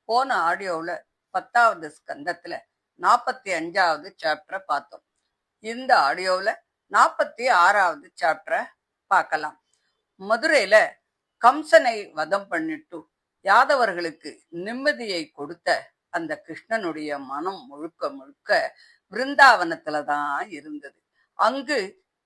போன ஆடியோவில் 10வது ஸ்கந்தத்தில் 45வது சாப்டரை பார்த்தோம். இந்த ஆடியோவில் 46வது சாப்டரை பார்க்கலாம். மதுரையில் கம்சனை வதம் பண்ணிட்டு யாதவர்களுக்கு நிம்மதியை கொடுத்த அந்த கிருஷ்ணனுடைய மனம் முழுக்க முழுக்க விருந்தாவனத்துல தான் இருந்தது. அங்கு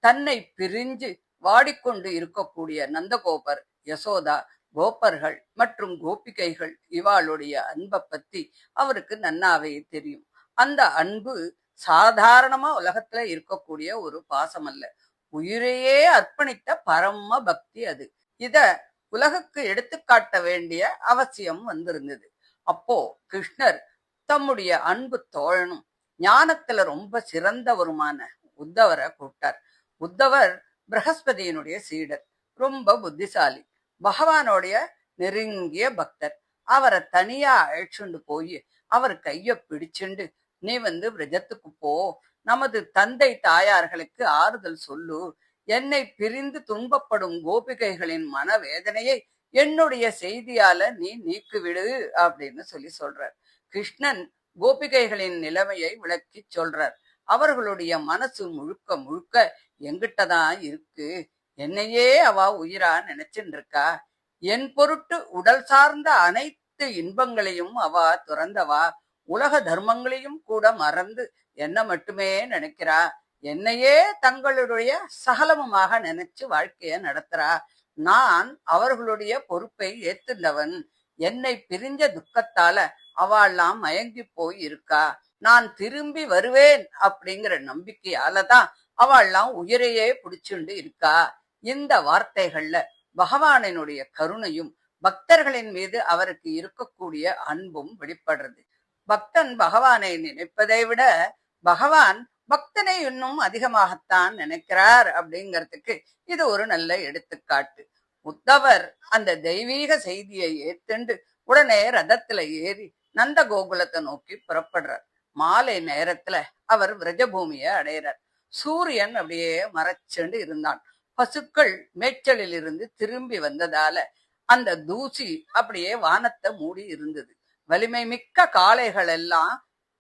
தன்னை பிரிஞ்சு வாடிக்கொண்டு இருக்கக்கூடிய நந்தகோபர், யசோதா, கோபர்கள் மற்றும் கோபிகைகள் இவாளுடைய அன்பை பத்தி அவருக்கு நன்னாவே தெரியும். அந்த அன்பு சாதாரணமா உலகத்துல இருக்கக்கூடிய ஒரு பாசம் அல்ல, உயிரையே அர்ப்பணித்த பரம பக்தி அது. இத உலகுக்கு எடுத்துக்காட்ட வேண்டிய அவசியம் வந்திருந்தது. அப்போ கிருஷ்ணர் தம்முடைய அன்பு தோழனும் ஞானத்துல ரொம்ப சிறந்தவருமான உத்தவரை கூப்பிட்டார். உத்தவர் பிரகஸ்பதியினுடைய சீடர், ரொம்ப புத்திசாலி, பகவானுடைய நெருங்கிய பக்தர். அவரை தனியா அழைச்சுண்டு போய் அவர் கைய பிடிச்சுண்டு, நீ விரஜத்துக்கு போ, நமது தந்தை தாயார்களுக்கு ஆறுதல் சொல்லு, என்னை பிரிந்து துன்பப்படும் கோபிகைகளின் மனவேதனையை என்னுடைய செய்தியால நீ நீக்கிவிடு அப்படின்னு சொல்றார். கிருஷ்ணன் கோபிகைகளின் நிலைமையை விளக்கி சொல்றார். அவர்களுடைய மனசு முழுக்க முழுக்க எங்கிட்டதான் இருக்கு, என்னையே அவ உயிரா நினைச்சுட்டு இருக்கா, என் பொருட்டு உடல் சார்ந்த அனைத்து இன்பங்களையும் அவ துறந்தவா, உலக தர்மங்களையும் கூட மறந்து என்ன மட்டுமே நினைக்கிறா, என்னையே தங்களுடைய சகலமுமாக நினைச்சு வாழ்க்கைய நடத்துறா. நான் அவர்களுடைய பொறுப்பை ஏத்துண்டவன், என்னை பிரிஞ்ச துக்கத்தால அவள்லாம் மயங்கி போய் இருக்கா, நான் திரும்பி வருவேன் அப்படிங்கிற நம்பிக்கையாலதான் அவள்லாம் உயிரையே பிடிச்சுண்டு இருக்கா. இந்த வார்த்தைகள்ல பகவானினுடைய கருணையும் பக்தர்களின் மீது அவருக்கு இருக்கக்கூடிய அன்பும் வெளிப்படுறது. பக்தன் பகவானை நினைப்பதை விட பகவான் பக்தனை இன்னும் அதிகமாகத்தான் நினைக்கிறார் அப்படிங்கிறதுக்கு இது ஒரு நல்ல எடுத்துக்காட்டு. உத்தவர் அந்த தெய்வீக செய்தியை ஏத்துண்டு உடனே ரதத்துல ஏறி நந்த கோகுலத்தை நோக்கி புறப்படுறார். மாலை நேரத்துல அவர் விரஜபூமிய அடையிறார். சூரியன் அப்படியே மறைச்சுண்டு இருந்தான். பசுக்கள் மேய்ச்சலில் இருந்து திரும்பி வந்ததால அந்த தூசி அப்படியே வானத்தை மூடி இருந்தது. வலிமை மிக்க காளைகள் எல்லாம்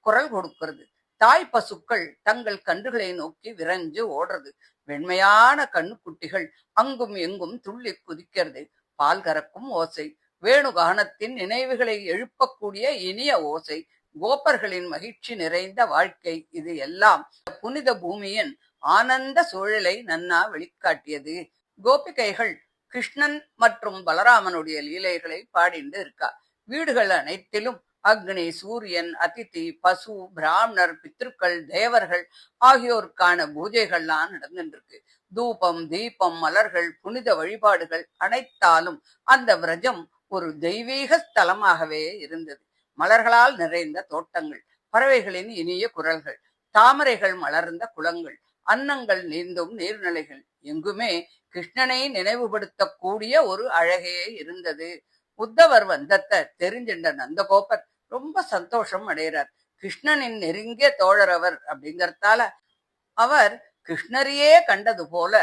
குரல் கொடுக்கிறது. தாய் பசுக்கள் தங்கள் கன்றுகளை நோக்கி விரைஞ்சு ஓடுறது. வெண்மையான கண்ணுக்குட்டிகள் அங்கும் எங்கும் துள்ளி குதிக்கிறது. பால் கறக்கும் ஓசை, வேணுகானத்தின் நினைவுகளை எழுப்பக்கூடிய இனிய ஓசை, கோபர்களின் மகிழ்ச்சி நிறைந்த வாழ்க்கை, இது எல்லாம் புனித பூமியின் ஆனந்த சூழலை நன்னா வெளிக்காட்டியது. கோபிகைகள் கிருஷ்ணன் மற்றும் பலராமனுடைய லீலைகளை பாடிண்டு இருக்கா. வீடுகள் அனைத்திலும் அக்னி, சூரியன், அதிதி, பசு, பிராமணர், பித்ருக்கள், தேவர்கள் ஆகியோருக்கான பூஜைகள்லாம் நடந்துருக்கு. தூபம், தீபம், மலர்கள், புனித வழிபாடுகள் அனைத்தாலும் அந்த விரஜம் ஒரு தெய்வீக ஸ்தலமாகவே இருந்தது. மலர்களால் நிறைந்த தோட்டங்கள், பறவைகளின் இனிய குரல்கள், தாமரைகள் மலர்ந்த குளங்கள், அன்னங்கள் நீந்தும் நீர்நிலைகள், எங்குமே கிருஷ்ணனை நினைவுபடுத்தக்கூடிய ஒரு அழகே இருந்தது. உத்தவர் வந்தத்தை தெரிஞ்சின்ற நந்தகோபர் ரொம்ப சந்தோஷம் அடைகிறார். கிருஷ்ணனின் நெருங்கிய தோழர் அவர் அப்படிங்கறதால அவர் கிருஷ்ணரையே கண்டது போல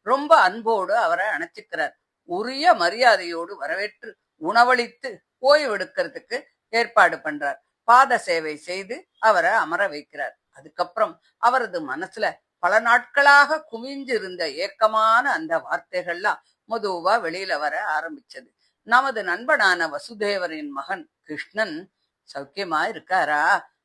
ரொம்ப அன்போடு அவரை அணைச்சிக்கிறார். உரிய மரியாதையோடு வரவேற்று உணவளித்து ஓய்வெடுக்கிறதுக்கு ஏற்பாடு பண்றார். பாத சேவை செய்து அவரை அமர வைக்கிறார். அதுக்கப்புறம் அவரது மனசுல பல நாட்களாக குவிஞ்சு இருந்த ஏக்கமான அந்த வார்த்தைகள்லாம் மெதுவா வெளியில வர ஆரம்பிச்சது. நமது நண்பனான வசுதேவரின் மகன் கிருஷ்ணன் சௌக்கியமா இருக்காரா?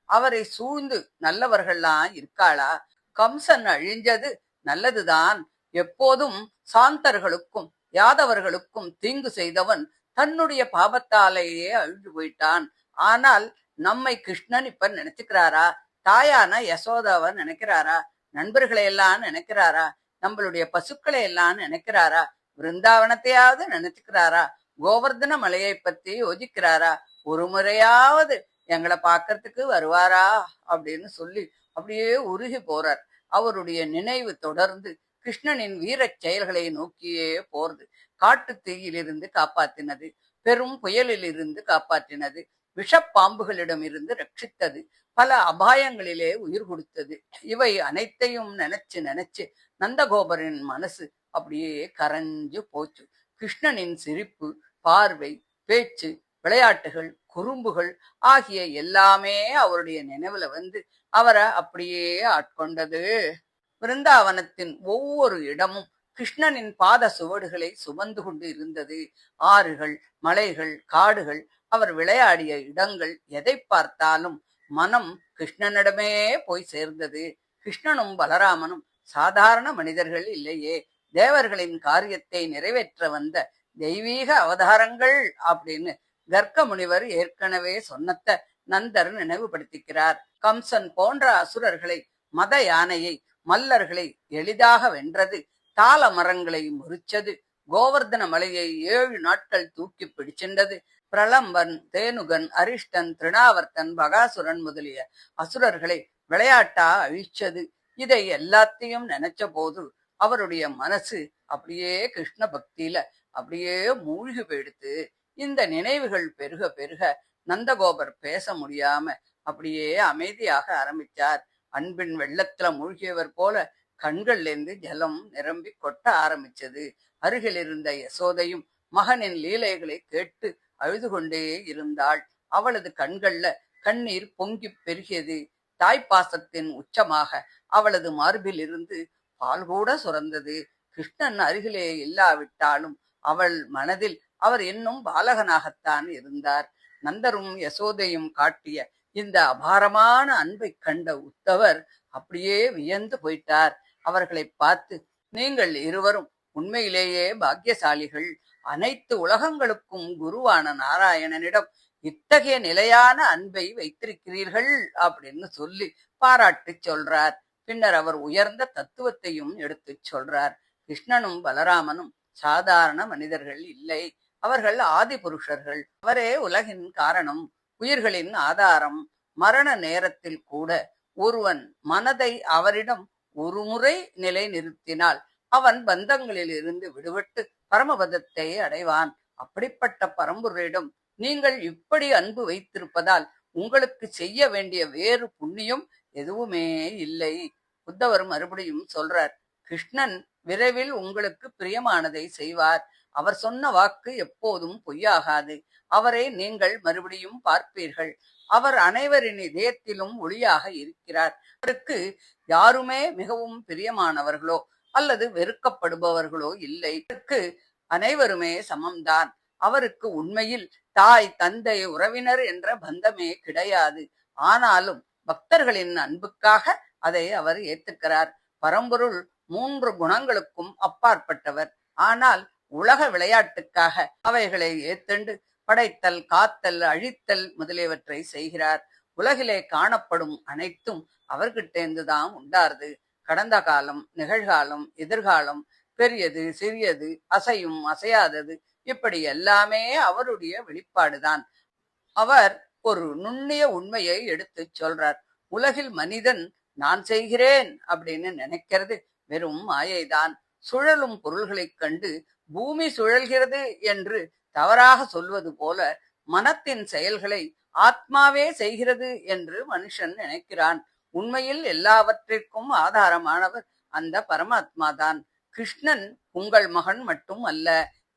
அவரை சூழ்ந்து நல்லவர்கள்லாம் இருக்காளா? கம்சன் அழிஞ்சது நல்லதுதான். எப்போதும் சாந்தர்களுக்கும் யாதவர்களுக்கும் தீங்கு செய்தவன் தன்னுடைய பாபத்தாலேயே அழிஞ்சு போயிட்டான். ஆனால் நம்மை கிருஷ்ணன் இப்ப நினைச்சுக்கிறாரா? தாயான யசோதாவை நினைக்கிறாரா? நண்பர்களை எல்லாம் நினைக்கிறாரா? நம்மளுடைய பசுக்களை எல்லாம் நினைக்கிறாரா? விருந்தாவனத்தையாவது நினைச்சுக்கிறாரா? கோவர்தன மலையை பத்தி யோசிக்கிறாரா? ஒரு முறையாவது எங்களை பார்க்கறதுக்கு வருவாரா அப்படின்னு சொல்லி அப்படியே உருகி போறார். அவருடைய நினைவு தொடர்ந்து கிருஷ்ணனின் வீரச் செயல்களை நோக்கியே போறது. காட்டு தீயிலிருந்து காப்பாற்றினது, பெரும் புயலில் இருந்து காப்பாற்றினது, விஷப்பாம்புகளிடம் இருந்து ரட்சித்தது, பல அபாயங்களிலே உயிர் கொடுத்தது. இவை அனைத்தையும் நினைச்சு நினைச்சு நந்தகோபரின் மனசு அப்படியே கரைஞ்சு போச்சு. கிருஷ்ணனின் சிரிப்பு, பார்வை, பேச்சு, விளையாட்டுகள், குறும்புகள் ஆகிய எல்லாமே அவருடைய நினைவுல வந்து அவரை அப்படியே ஆட்கொண்டது. விருந்தாவனத்தின் ஒவ்வொரு இடமும் கிருஷ்ணனின் பாத சுவடுகளை சுமந்து கொண்டு இருந்தது. ஆறுகள், மலைகள், காடுகள், அவர் விளையாடிய இடங்கள், எதை பார்த்தாலும் மனம் கிருஷ்ணனிடமே போய் சேர்ந்தது. கிருஷ்ணனும் பலராமனும் சாதாரண மனிதர்கள் இல்லையே, தேவர்களின் காரியத்தை நிறைவேற்ற வந்த தெய்வீக அவதாரங்கள் அப்படின்னு கர்க்க முனிவர் ஏற்கனவே சொன்னத நந்தர் நினைவுபடுத்திக்கிறார். கம்சன் போன்ற அசுரர்களை, மத யானையை, மல்லர்களை எளிதாக வென்றது, தாள மரங்களை முறிச்சது, கோவர்தன மலையை 7 நாட்கள் தூக்கி பிடிச்சின்றது, பிரலம்பன், தேனுகன், அரிஷ்டன், திருணாவர்த்தன், பகாசுரன் முதலிய அசுரர்களை விளையாட்டா அழிச்சது. இதை எல்லாத்தையும் நினைச்ச போது அவருடைய மனசு அப்படியே கிருஷ்ண பக்தியில அப்படியே மூழ்கி போயிடுத்து. இந்த நினைவுகள் பெருக பெருக நந்தகோபர் பேச முடியாம அப்படியே அமைதியாக ஆரம்பிச்சார். அன்பின் வெள்ளத்துல மூழ்கியவர் போல கண்கள்லேருந்து ஜலம் நிரம்பி கொட்ட ஆரம்பிச்சது. அருகில் இருந்த யசோதையும் மகனின் லீலைகளை கேட்டு அழுது கொண்டே இருந்தாள். அவளது கண்கள்ல கண்ணீர் பொங்கி பெருகியது. தாய்ப்பாசத்தின் உச்சமாக அவளது மார்பில் இருந்து பால் கூட சுரந்தது. கிருஷ்ணன் அருகிலே இல்லாவிட்டாலும் அவள் மனதில் அவர் இன்னும் பாலகனாகத்தான் இருந்தார். நந்தரும் யசோதையும் காட்டிய இந்த அபாரமான அன்பை கண்ட உத்தவர் அப்படியே வியந்து போயிட்டார். அவர்களை பார்த்து, நீங்கள் இருவரும் உண்மையிலேயே பாக்கியசாலிகள். அனைத்து உலகங்களுக்கும் குருவான நாராயணனிடம் இத்தகைய நிலையான அன்பை வைத்திருக்கிறீர்கள் அப்படின்னு சொல்லி பாராட்டி சொல்றார். பின்னர் அவர் உயர்ந்த தத்துவத்தையும் எடுத்து சொல்றார். கிருஷ்ணனும் பலராமனும் சாதாரண மனிதர்கள் இல்லை, அவர்கள் ஆதி புருஷர்கள். அவரே உலகின் காரணம், உயிர்களின் ஆதாரம். மரண நேரத்தில் கூட ஒருவன் மனதை அவரிடம் ஒரு முறை நிலை நிறுத்தினால் அவன் பந்தங்களில் இருந்து விடுபட்டு பரமபதத்தை அடைவான். அப்படிப்பட்ட பரம்பொருளிடம் நீங்கள் இப்படி அன்பு வைத்திருப்பதால் உங்களுக்கு செய்ய வேண்டிய வேறு புண்ணியம் எதுவுமே இல்லை. உத்தவர் மறுபடியும் சொல்றார், கிருஷ்ணன் விரைவில் உங்களுக்கு பிரியமானதை செய்வார். அவர் சொன்ன வாக்கு எப்போதும் பொய்யாகாது. அவரை நீங்கள் மறுபடியும் பார்ப்பீர்கள். அவர் அனைவரின் இதயத்திலும் ஒளியாக இருக்கிறார். அவருக்கு யாருமே மிகவும் பிரியமானவர்களோ அல்லது வெறுக்கப்படுபவர்களோ இல்லை. அவருக்கு அனைவருமே சமம்தான். அவருக்கு உண்மையில் தாய், தந்தை, உறவினர் என்ற பந்தமே கிடையாது. ஆனாலும் பக்தர்களின் அன்புக்காக அதை அவர் ஏத்துக்கிறார். பரம்பொருள் 3 குணங்களுக்கும் அப்பாற்பட்டவர். ஆனால் உலக விளையாட்டுக்காக அவைகளை ஏத்தண்டு படைத்தல், காத்தல், அழித்தல் முதலியவற்றை செய்கிறார். உலகிலே காணப்படும் அனைத்தும் அவர்கிட்டேந்துதான் உண்டாருது. கடந்த காலம், நிகழ்காலம், எதிர்காலம், பெரியது, சிறியது, அசையும், அசையாதது, இப்படி எல்லாமே அவருடைய வெளிப்பாடுதான். அவர் ஒரு நுண்ணிய உண்மையை எடுத்து சொல்றார். உலகில் மனிதன் நான் செய்கிறேன் அப்படின்னு நினைக்கிறது வெறும் மாயைதான். சுழலும் பொருள்களைக் கண்டு பூமி சுழல்கிறது என்று தவறாக சொல்வது போல மனத்தின் செயல்களை ஆத்மாவே செய்கிறது என்று மனுஷன் நினைக்கிறான். உண்மையில் எல்லாவற்றிற்கும் ஆதாரமானவர் அந்த பரமாத்மாதான். கிருஷ்ணன் உங்கள் மகன் மட்டும் அல்ல,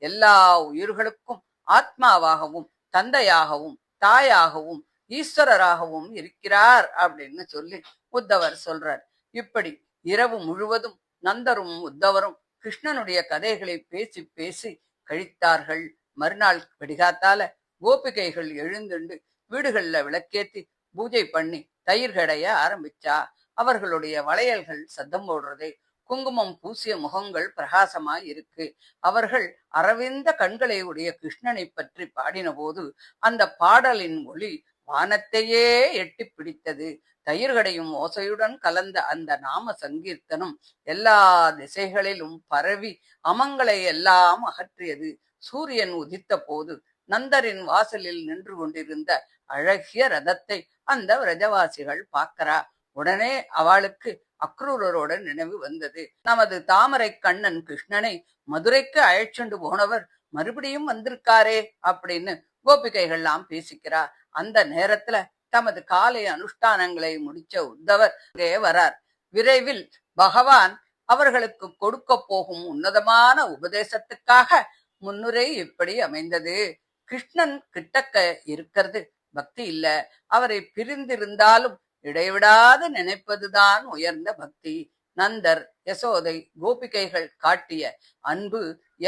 எல்லா உயிர்களுக்கும் ஆத்மாவாகவும் தந்தையாகவும் தாயாகவும் ஈஸ்வரராகவும் இருக்கிறார் அப்படின்னு சொல்லி உத்தவர் சொல்றார். இப்படி இரவு முழுவதும் நந்தரும் உத்தவரும் கிருஷ்ணனுடைய கதைகளை பேசி பேசி கழித்தார்கள். மறுநாள் வெடிகாத்தால கோபிகைகள் எழுந்துண்டு வீடுகள்ல விளக்கேத்தி பூஜை பண்ணி தயிர் கடைய ஆரம்பிச்சா. அவர்களுடைய வளையல்கள் சத்தம் போடுறதே, குங்குமம் பூசிய முகங்கள் பிரகாசமாய் இருக்கு. அவர்கள் அரவிந்த கண்களை உடைய கிருஷ்ணனை பற்றி பாடின போது அந்த பாடலின் ஒளி வானத்தையே எட்டி பிடித்தது. தயிர்கடையும் ஓசையுடன் கலந்த அந்த நாம சங்கீர்த்தனம் எல்லா திசைகளிலும் பரவி அமங்களை எல்லாம் அகற்றியது. சூரியன் உதித்த போது நந்தரின் வாசலில் நின்று கொண்டிருந்த அழகிய ரதத்தை அந்த விரஜவாசிகள் பார்க்கிறா. உடனே அவளுக்கு அக்ரூரரோட நினைவு வந்தது. நமது தாமரை கண்ணன் கிருஷ்ணனை மதுரைக்கு அழைச்சுண்டு போனவர் மறுபடியும் வந்திருக்காரே அப்படின்னு கோபிகைகள்லாம் பேசிக்கிறா. அந்த நேரத்துல தமது காலை அனுஷ்டானங்களை முடிச்ச உத்தவர் அங்கே வரார். விரைவில் பகவான் அவர்களுக்கு கொடுக்க போகும் உன்னதமான உபதேசத்துக்காக முன்னுரை இப்படி அமைந்தது. கிருஷ்ணன் கிட்டக்க இருக்கிறது பக்தி இல்ல. அவரை பிரிந்திருந்தாலும் இடைவிடாது நினைப்பதுதான் உயர்ந்த பக்தி. நந்தர், யசோதை, கோபிகைகள் காட்டிய அன்பு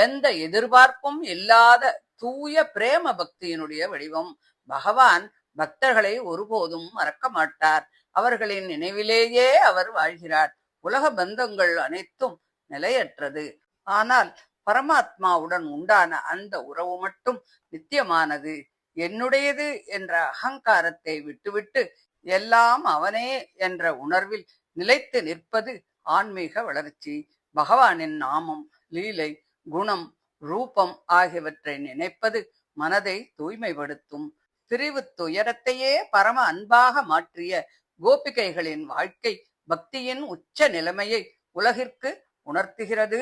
எந்த எதிர்பார்ப்பும் இல்லாத தூய பிரேம பக்தியினுடைய வடிவம். பகவான் பக்தர்களை ஒருபோதும் மறக்க மாட்டார். அவர்களின் நினைவிலேயே அவர் வாழ்கிறார். உலக பந்தங்கள் அனைத்தும் நிலையற்றது. ஆனால் பரமாத்மாவுடன் உண்டான அந்த உறவு மட்டும் நித்தியமானது. என்னுடையது என்ற அகங்காரத்தை விட்டுவிட்டு எல்லாம் அவனே என்ற உணர்வில் நிலைத்து நிற்பது ஆன்மீக வளர்ச்சி. பகவானின் நாமம், லீலை, குணம், ரூபம் ஆகியவற்றை நினைப்பது மனதை தூய்மைப்படுத்தும். பிரிவு துயரத்தையே பரம அன்பாக மாற்றிய கோபிகைகளின் வாழ்க்கை பக்தியின் உச்ச நிலைமையை உலகிற்கு உணர்த்துகிறது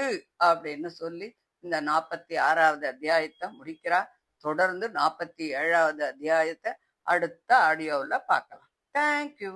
அப்படின்னு சொல்லி இந்த 46வது அத்தியாயத்தை முடிக்கிறார். தொடர்ந்து 47வது அத்தியாயத்தை அடுத்த ஆடியோவில் பார்க்கலாம். தேங்க்யூ.